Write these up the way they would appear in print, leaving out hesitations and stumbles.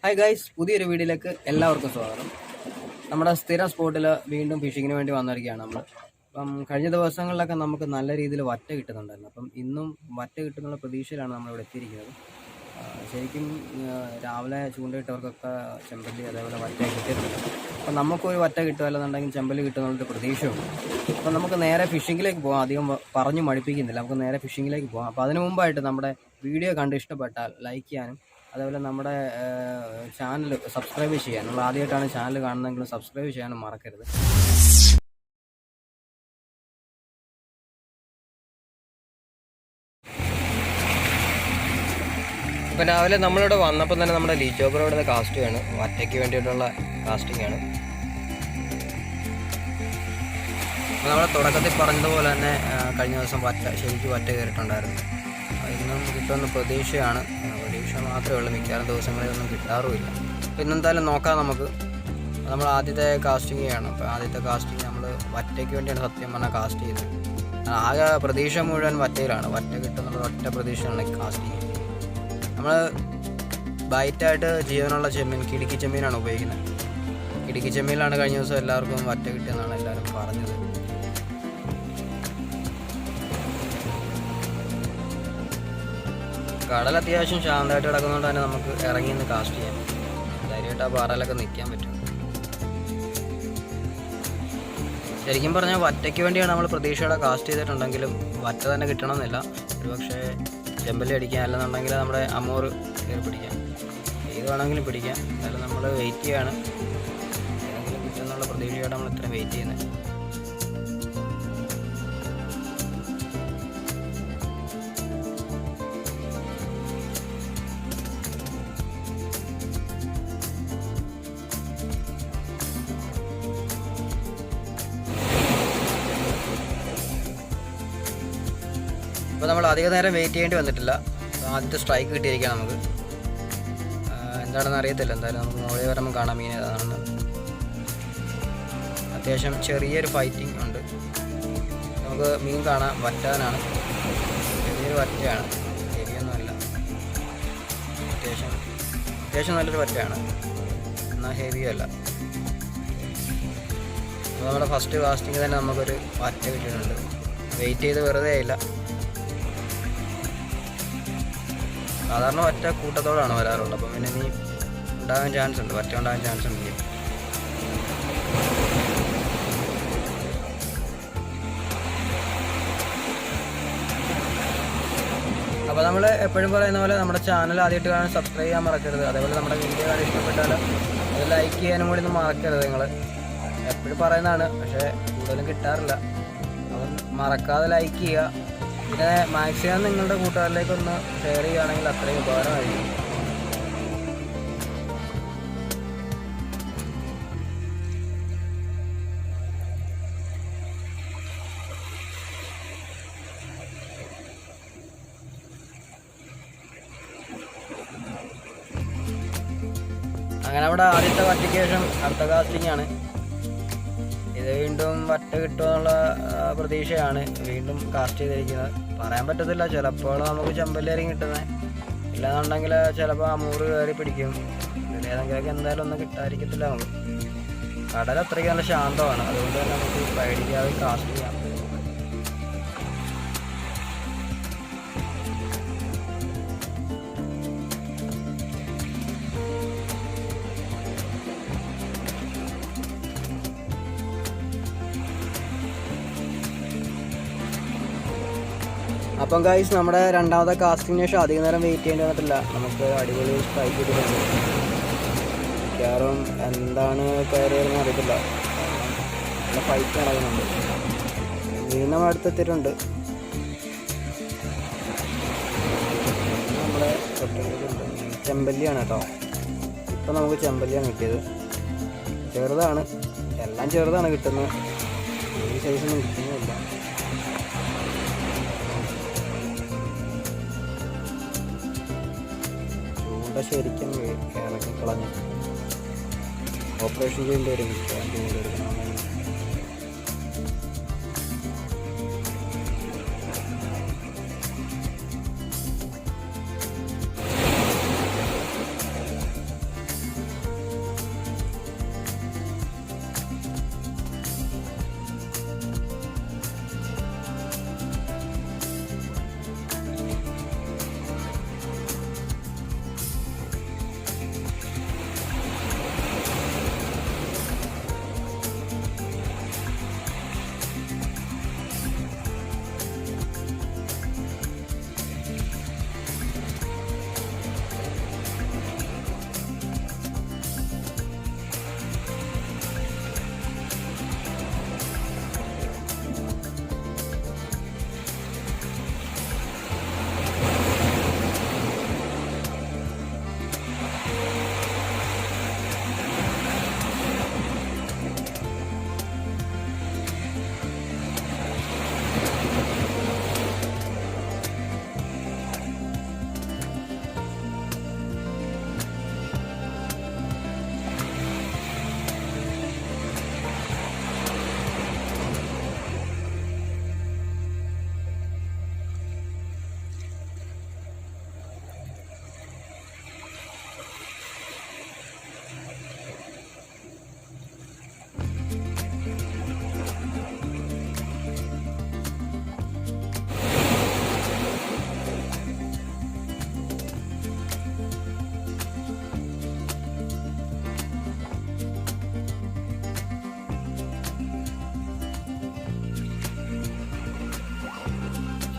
Hi guys, പുതിയൊരു വീഡിയോയിലേക്ക് എല്ലാവർക്കും സ്വാഗതം. നമ്മുടെ സ്ഥിരം സ്പോട്ടിൽ വീണ്ടും ഫിഷിങ്ങിന് വേണ്ടി വന്നിരിക്കുകയാണ് നമ്മൾ. അപ്പം കഴിഞ്ഞ ദിവസങ്ങളിലൊക്കെ നമുക്ക് നല്ല രീതിയിൽ വറ്റ കിട്ടുന്നുണ്ടായിരുന്നു. അപ്പം ഇന്നും വറ്റ കിട്ടുന്നുള്ള പ്രതീക്ഷയിലാണ് നമ്മളിവിടെ എത്തിയിരിക്കുന്നത്. ശരിക്കും രാവിലെ ചൂണ്ടയിട്ടവർക്കൊക്കെ ചെമ്പല്ലി അതേപോലെ വറ്റ കിട്ടിയിട്ടുണ്ട്. അപ്പം നമുക്കൊരു വറ്റ കിട്ടുമല്ലെന്നുണ്ടെങ്കിൽ ചെമ്പല്ലി കിട്ടുന്നുള്ളൊരു പ്രതീക്ഷയുണ്ട്. അപ്പം നമുക്ക് നേരെ ഫിഷിങ്ങിലേക്ക് പോകാം. അധികം പറഞ്ഞു മടുപ്പിക്കുന്നില്ല, നമുക്ക് നേരെ ഫിഷിങ്ങിലേക്ക് പോകാം. അപ്പോൾ അതിനു മുമ്പായിട്ട് നമ്മുടെ വീഡിയോ കണ്ട് ഇഷ്ടപ്പെട്ടാൽ ലൈക്ക് ചെയ്യാനും അതേപോലെ നമ്മുടെ ചാനൽ സബ്സ്ക്രൈബ് ചെയ്യാൻ, നമ്മൾ ആദ്യമായിട്ടാണ് ചാനൽ കാണുന്നതെങ്കിലും സബ്സ്ക്രൈബ് ചെയ്യാനും മറക്കരുത്. ഇപ്പം രാവിലെ നമ്മളിവിടെ വന്നപ്പോൾ തന്നെ നമ്മുടെ ലീജോബർ ഇവിടെ കാസ്റ്റ് ആണ്, വറ്റയ്ക്ക് വേണ്ടിയിട്ടുള്ള കാസ്റ്റിംഗ് ആണ്. നമ്മൾ തുടക്കത്തിൽ പറഞ്ഞതുപോലെ തന്നെ കഴിഞ്ഞ ദിവസം ശരിക്കും വറ്റ കയറിയിട്ടുണ്ടായിരുന്നു. ഇന്നും കിട്ടുമെന്ന് പ്രതീക്ഷയാണ്. പ്രതീക്ഷ മാത്രമേ ഉള്ളൂ, മിക്കവാറും ദിവസങ്ങളിലൊന്നും കിട്ടാറുമില്ല. അപ്പോൾ ഇന്നെന്തായാലും നോക്കാം നമുക്ക്. നമ്മൾ ആദ്യത്തെ കാസ്റ്റിംഗ് ചെയ്യണം. അപ്പോൾ ആദ്യത്തെ കാസ്റ്റിംഗ് നമ്മൾ വറ്റയ്ക്ക് വേണ്ടിയാണ് സത്യം പറഞ്ഞാൽ കാസ്റ്റ് ചെയ്തത്. ആകെ പ്രതീക്ഷ മുഴുവൻ വറ്റയിലാണ്. വറ്റ കിട്ടുന്നുള്ള ഒറ്റ പ്രതീക്ഷയാണ് കാസ്റ്റിംഗ്. നമ്മൾ ബൈറ്റായിട്ട് ജീവനുള്ള ചെമ്മീൻ, കിടുക്കി ചെമ്മീനാണ് ഉപയോഗിക്കുന്നത്. കിടുക്കി ചെമ്മീനിലാണ് കഴിഞ്ഞ ദിവസം എല്ലാവർക്കും വറ്റ കിട്ടിയെന്നാണ് എല്ലാവരും പറഞ്ഞത്. കടൽ അത്യാവശ്യം ശാന്തമായിട്ട് കിടക്കുന്നതുകൊണ്ട് തന്നെ നമുക്ക് ഇറങ്ങി നിന്ന് കാസ്റ്റ് ചെയ്യാം. ധൈര്യമായിട്ട് ആ പാറയിലൊക്കെ നിൽക്കാൻ പറ്റും. ശരിക്കും പറഞ്ഞാൽ വറ്റയ്ക്ക് വേണ്ടിയാണ് നമ്മൾ പ്രതീക്ഷയോടെ കാസ്റ്റ് ചെയ്തിട്ടുണ്ടെങ്കിലും വറ്റ തന്നെ കിട്ടണമെന്നില്ല. ഒരുപക്ഷെ ചെമ്പല്ലി അടിക്കാം, അല്ലെന്നുണ്ടെങ്കിൽ നമ്മുടെ അമൂറ് കയറി പിടിക്കാം. ഏത് വേണമെങ്കിലും പിടിക്കാം. എന്നാലും നമ്മൾ വെയിറ്റ് ചെയ്യാണ്. ഏതെങ്കിലും കിട്ടുന്നുള്ള പ്രതീക്ഷയോടെ നമ്മൾ ഇത്രയും വെയിറ്റ് ചെയ്യുന്നത്. അപ്പോൾ നമ്മൾ അധിക നേരം വെയിറ്റ് ചെയ്യേണ്ടി വന്നിട്ടില്ല. ആദ്യത്തെ സ്ട്രൈക്ക് കിട്ടിയിരിക്കാം നമുക്ക്. എന്താണെന്ന് അറിയത്തില്ല. എന്തായാലും നമുക്ക് മുകളിൽ വരുമ്പോൾ കാണാം മീൻ ഏതാണെന്ന്. അത്യാവശ്യം ചെറിയൊരു ഫൈറ്റിംഗ് ഉണ്ട്. നമുക്ക് മീൻ കാണാം, വറ്റാനാണ്. ചെറിയൊരു വറ്റയാണ്, ഹെവിയൊന്നുമല്ല. അത്യാവശ്യം നല്ലൊരു വറ്റയാണ്, എന്നാൽ ഹെവിയും അല്ല. അപ്പോൾ നമ്മുടെ ഫസ്റ്റ് കാസ്റ്റിംഗ് തന്നെ നമുക്കൊരു വറ്റ കിട്ടിയിട്ടുണ്ട്. വെയിറ്റ് ചെയ്ത് വെറുതെ ആയില്ല. സാധാരണ വറ്റ കൂട്ടത്തോടാണ് വരാറുള്ളത്. അപ്പം പിന്നെ ഇനി ഉണ്ടാകാൻ ചാൻസ് ഉണ്ട്, വറ്റ ഉണ്ടാകാൻ ചാൻസ് ഉണ്ട്. അപ്പോൾ നമ്മൾ എപ്പോഴും പറയുന്ന പോലെ നമ്മുടെ ചാനൽ ആദ്യമായിട്ട് കാണാൻ സബ്സ്ക്രൈബ് ചെയ്യാൻ മറക്കരുത്. അതേപോലെ നമ്മുടെ വീഡിയോ കാണാൻ ഇഷ്ടപ്പെട്ടാൽ അത് ലൈക്ക് ചെയ്യാനും കൂടി ഒന്നും മറക്കരുത്. നിങ്ങൾ എപ്പോഴും പറയുന്നതാണ്, പക്ഷേ കൂടുതലും കിട്ടാറില്ല. അപ്പം മറക്കാതെ ലൈക്ക് ചെയ്യുക. പിന്നെ മാക്സിമം നിങ്ങളുടെ കൂട്ടുകാരിലേക്കൊന്ന് ഷെയർ ചെയ്യുകയാണെങ്കിൽ അത്രയും ഉപകാരമായിരിക്കും. അങ്ങനെ അവിടെ ആദ്യത്തെ വറ്റയ്ക്ക് ശേഷം അടുത്ത കാസ്റ്റിംഗ് ആണ്. ഇത് വീണ്ടും വറ്റ കിട്ടുമെന്നുള്ള പ്രതീക്ഷയാണ് വീണ്ടും കാസ്റ്റ് ചെയ്തിരിക്കുന്നത്. പറയാൻ പറ്റത്തില്ല, ചിലപ്പോൾ നമുക്ക് ചെമ്പല്ലി ഇറങ്ങി കിട്ടുന്നത്, ഇല്ലാന്നുണ്ടെങ്കിൽ ചിലപ്പോൾ അമൂറ് കയറി പിടിക്കും. ഇതിലേതെങ്കിലുമൊക്കെ എന്തായാലും ഒന്നും കിട്ടാതിരിക്കത്തില്ല നമുക്ക്. കടൽ അത്രയ്ക്ക് നല്ല ശാന്തമാണ്, അതുകൊണ്ട് തന്നെ നമുക്ക് പേടിക്കാതെ കാസ്റ്റ് ചെയ്യാം. അപ്പം ഗൈസ്, നമ്മുടെ രണ്ടാമത്തെ കാസ്റ്റിംഗ് ശേഷം അധികം നേരം വെയിറ്റ് ചെയ്യേണ്ടി വന്നിട്ടില്ല. നമുക്ക് അടിപൊളി സ്ട്രൈക്ക് ചെയ്തിട്ടുണ്ട്. മിക്കവാറും എന്താണ് കയറിയതെന്ന് അറിയത്തില്ല, നല്ല ഫൈറ്റ് നടക്കുന്നുണ്ട്. മീൻ നമ്മൾ അടുത്തെത്തിയിട്ടുണ്ട്. നമ്മുടെ ചെമ്പല്ലിയാണ് കേട്ടോ. ഇപ്പം നമുക്ക് ചെമ്പല്ലിയാണ് കിട്ടിയത്. ചെറുതാണ്, എല്ലാം ചെറുതാണ് കിട്ടുന്നത്. ഈ സൈസൊന്നും കിട്ടുന്നില്ല. ശരിക്കും ഇറക്കി കളഞ്ഞു. ഓപ്പറേഷൻ ചെയ്യേണ്ടി വരും.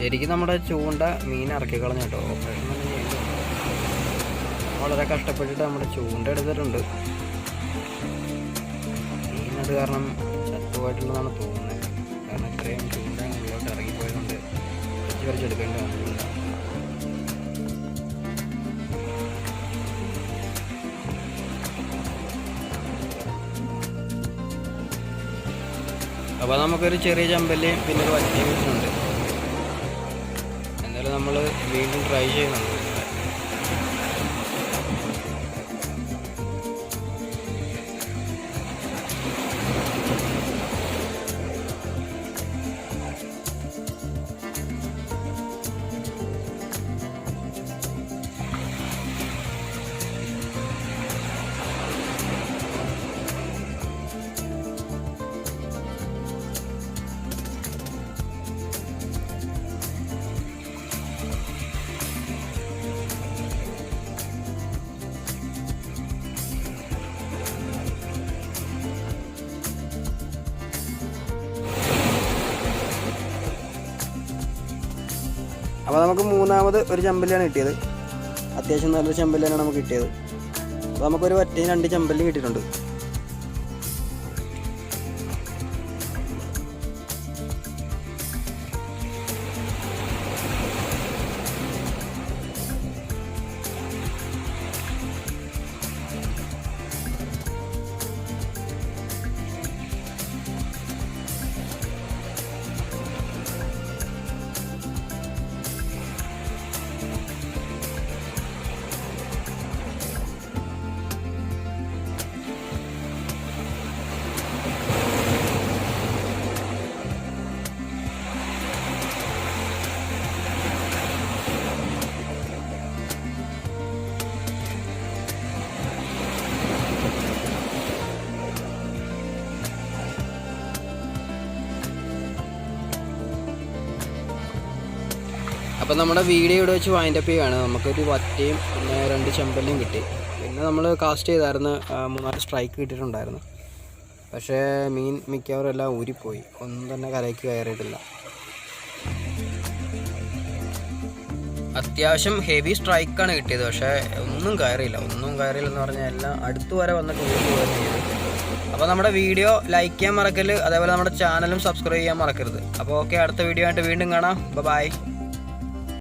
ശരിക്കും നമ്മുടെ ചൂണ്ട മീൻ ഇറക്കി കളഞ്ഞു കേട്ടോ. ഓപ്പറേഷൻ തന്നെ ചെയ്യുന്നുണ്ട്. വളരെ കഷ്ടപ്പെട്ടിട്ട് നമ്മുടെ ചൂണ്ട എടുത്തിട്ടുണ്ട്. മീനത് കാരണം ചത്തുപോയിട്ടുള്ളതാണ് തോന്നുന്നത്. കാരണം ഇത്രയും ചൂണ്ട ഉള്ളിലോട്ട് ഇറങ്ങിപ്പോയതുകൊണ്ട് വരച്ചെടുക്കേണ്ടി വന്നില്ല. അപ്പോൾ നമുക്കൊരു ചെറിയ ചമ്പല്ലിയും പിന്നെ ഒരു വറ്റിയും വെച്ചിട്ടുണ്ട്. എന്നാലും നമ്മൾ വീണ്ടും ട്രൈ ചെയ്യുന്നുണ്ട്. അപ്പോൾ നമുക്ക് മൂന്നാമത് ഒരു ചെമ്പല്ലിയാണ് കിട്ടിയത്. അത്യാവശ്യം നല്ലൊരു ചെമ്പല്ലിയാണ് നമുക്ക് കിട്ടിയത്. അപ്പോൾ നമുക്കൊരു വറ്റയും 2 ചെമ്പല്ലിയും കിട്ടിയിട്ടുണ്ട്. അപ്പോൾ നമ്മുടെ വീഡിയോ ഇവിടെ വെച്ച് വൈൻഡപ്പ് ചെയ്യുകയാണ്. നമുക്കൊരു വറ്റയും പിന്നെ 2 ചെമ്പല്ലിയും കിട്ടി. പിന്നെ നമ്മൾ കാസ്റ്റ് ചെയ്തായിരുന്നു, 3-4 സ്ട്രൈക്ക് കിട്ടിയിട്ടുണ്ടായിരുന്നു. പക്ഷേ മീൻ മിക്കവാറും എല്ലാം ഊരിപ്പോയി. ഒന്നും തന്നെ കരയ്ക്ക് കയറിയിട്ടില്ല. അത്യാവശ്യം ഹെവി സ്ട്രൈക്കാണ് കിട്ടിയത്. പക്ഷേ ഒന്നും കയറിയില്ലെന്ന് പറഞ്ഞാൽ എല്ലാം അടുത്ത് വരെ വന്നിട്ട് ഊരി പോവുകയാണ് ചെയ്തത്. അപ്പോൾ നമ്മുടെ വീഡിയോ ലൈക്ക് ചെയ്യാൻ മറക്കരുത്. അതേപോലെ നമ്മുടെ ചാനലും സബ്സ്ക്രൈബ് ചെയ്യാൻ മറക്കരുത്. അപ്പോൾ ഓക്കെ, അടുത്ത വീഡിയോ ആയിട്ട് വീണ്ടും കാണാം. ബൈ.